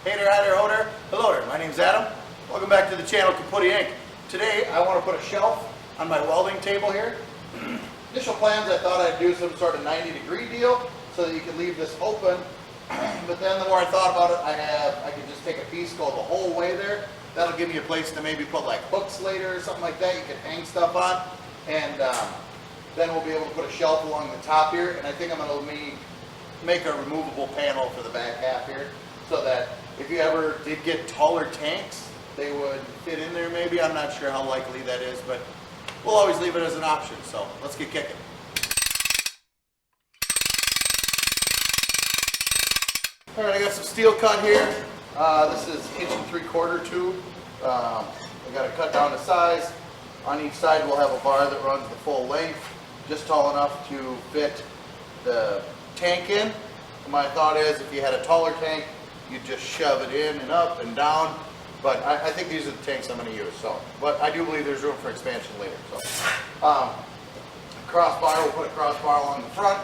Hey there, hi there, ho there. Hello there, my name's Adam. Welcome back to the channel Kaputy Inc. Today I want to put a shelf on my welding table here. Initial plans, I thought I'd do some sort of 90-degree deal so that you can leave this open. But then the more I thought about it, I could just take a piece, go the whole way there. That'll give me a place to maybe put like hooks later or something like that. You can hang stuff on. And then we'll be able to put a shelf along the top here. And I think I'm going to make a removable panel for the back half here, so that if you ever did get taller tanks, they would fit in there maybe. I'm not sure how likely that is, but we'll always leave it as an option. So let's get kicking. All right, I got some steel cut here. This is 1 3/4 tube. I got it cut down to size. On each side we'll have a bar that runs the full length, just tall enough to fit the tank in. My thought is if you had a taller tank, you'd just shove it in and up and down. But I think these are the tanks I'm going to use. So, but I do believe there's room for expansion later. So, crossbar, we'll put a crossbar along the front,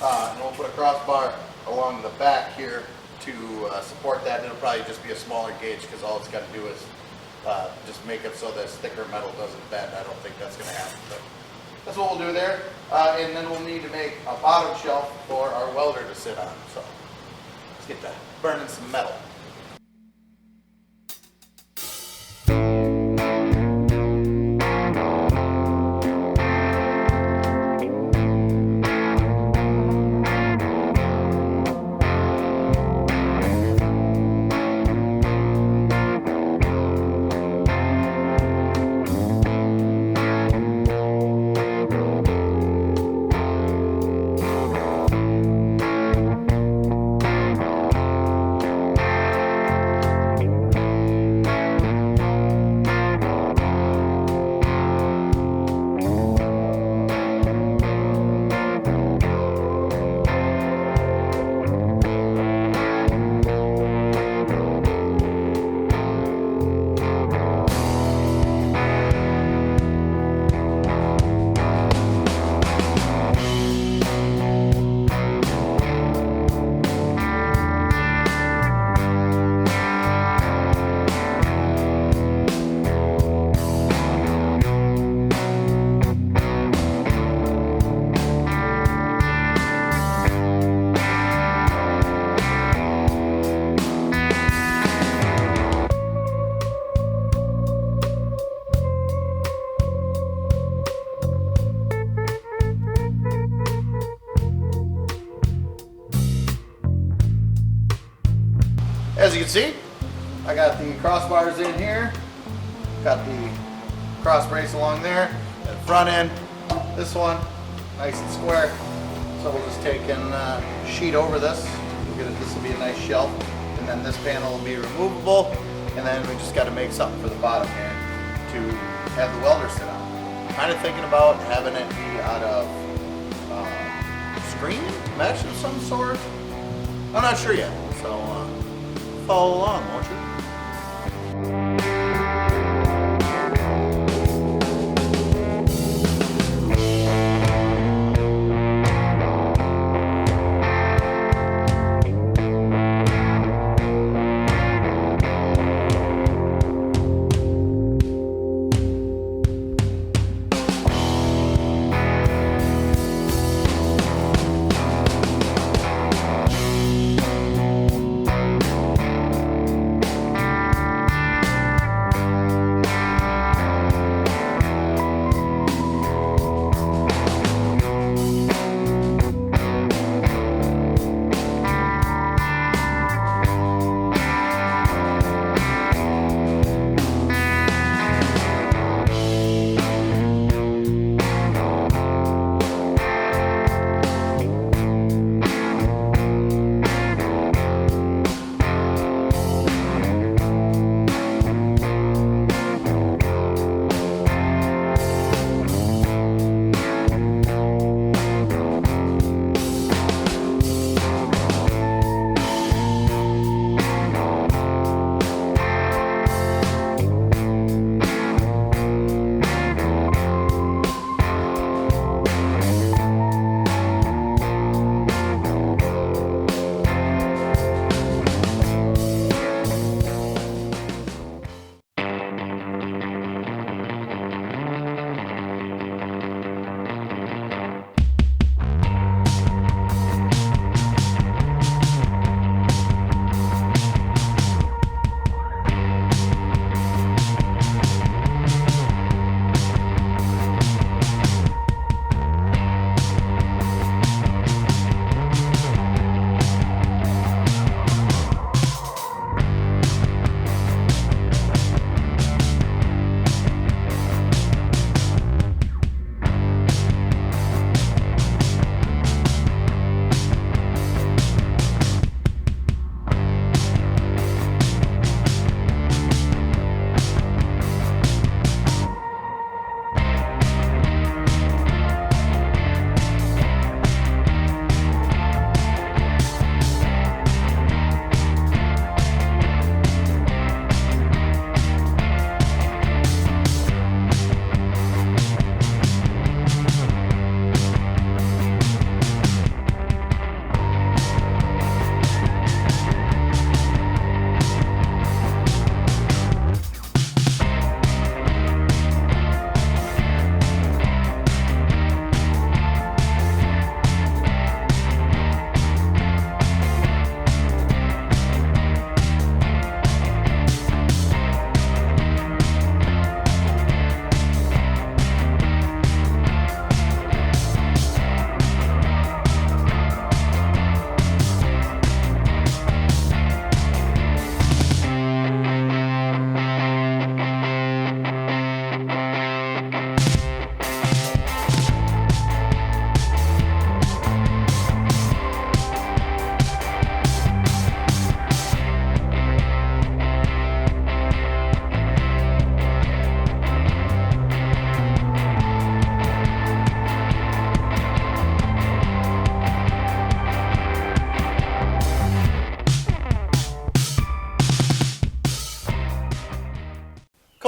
and we'll put a crossbar along the back here to support that. It'll probably just be a smaller gauge because all it's got to do is just make it so this thicker metal doesn't bend. I don't think that's going to happen, but that's what we'll do there. And then we'll need to make a bottom shelf for our welder to sit on. So let's get to burning some metal. As you can see, I got the crossbars in here, got the cross brace along there, the front end, this one, nice and square. So we'll just take and sheet over this. This will be a nice shelf, and then this panel will be removable, and then we just got to make something for the bottom here to have the welder sit on. Kind of thinking about having it be out of screen, mesh of some sort. I'm not sure yet, so follow along, won't you?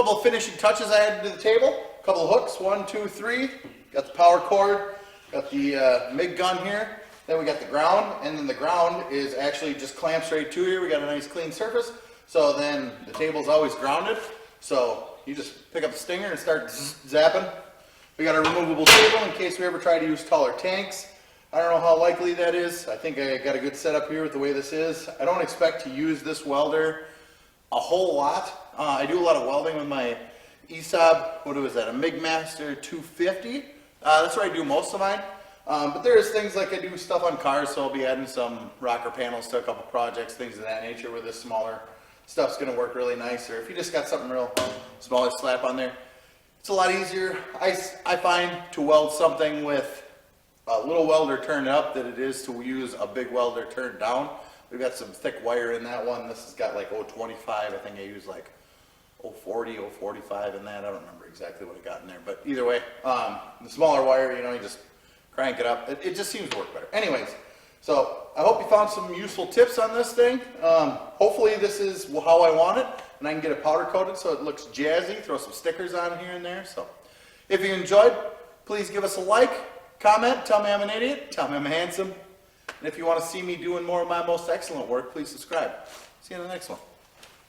couple of finishing touches I added to the table. A couple of hooks, 1, 2, 3. Got the power cord, got the MIG gun here. Then we got the ground, and then the ground is actually just clamps right to here. We got a nice clean surface. So then the table's always grounded. So you just pick up the stinger and start zapping. We got a removable table in case we ever try to use taller tanks. I don't know how likely that is. I think I got a good setup here with the way this is. I don't expect to use this welder a whole lot. I do a lot of welding with my ESAB, what was that, a MIG Master 250. That's where I do most of mine. But there's things like I do stuff on cars, so I'll be adding some rocker panels to a couple projects, things of that nature, where this smaller stuff's going to work really nice. Or if you just got something real smaller slap on there, it's a lot easier, I find, to weld something with a little welder turned up than it is to use a big welder turned down. We've got some thick wire in that one. This has got like 0.25. I think I used like 0.40, 0.45 in that. I don't remember exactly what I got in there, but either way, the smaller wire, you know, you just crank it up. It just seems to work better. Anyways, so I hope you found some useful tips on this thing. Hopefully this is how I want it, and I can get it powder coated so it looks jazzy. Throw some stickers on here and there. So if you enjoyed, please give us a like, comment, tell me I'm an idiot, tell me I'm handsome. And if you want to see me doing more of my most excellent work, please subscribe. See you in the next one.